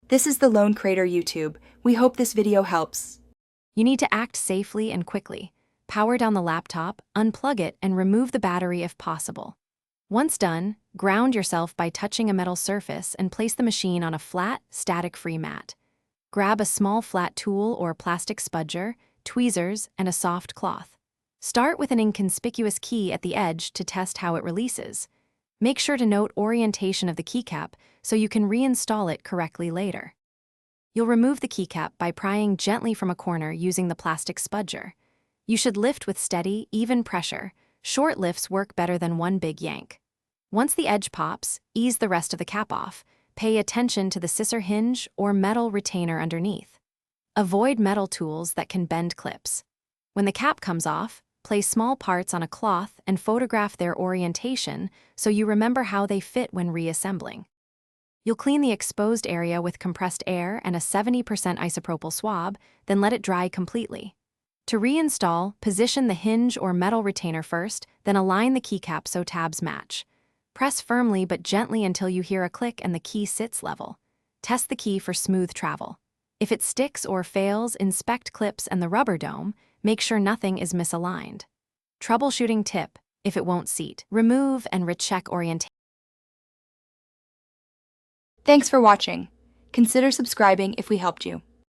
This is the Lone Crater YouTube. We hope this video helps. You need to act safely and quickly. Power down the laptop, unplug it, and remove the battery if possible. Once done, ground yourself by touching a metal surface and place the machine on a flat, static-free mat. Grab a small flat tool or plastic spudger, tweezers, and a soft cloth. Start with an inconspicuous key at the edge to test how it releases. Make sure to note orientation of the keycap so you can reinstall it correctly later. You'll remove the keycap by prying gently from a corner using the plastic spudger. You should lift with steady, even pressure. Short lifts work better than one big yank. Once the edge pops, ease the rest of the cap off. Pay attention to the scissor hinge or metal retainer underneath. Avoid metal tools that can bend clips. When the cap comes off, place small parts on a cloth and photograph their orientation so you remember how they fit when reassembling. You'll clean the exposed area with compressed air and a 70% isopropyl swab, then let it dry completely. To reinstall, position the hinge or metal retainer first, then align the keycap so tabs match. Press firmly but gently until you hear a click and the key sits level. Test the key for smooth travel. If it sticks or fails, inspect clips and the rubber dome. Make sure nothing is misaligned. Troubleshooting tip: if it won't seat, remove and recheck orientation. Thanks for watching. Consider subscribing if we helped you.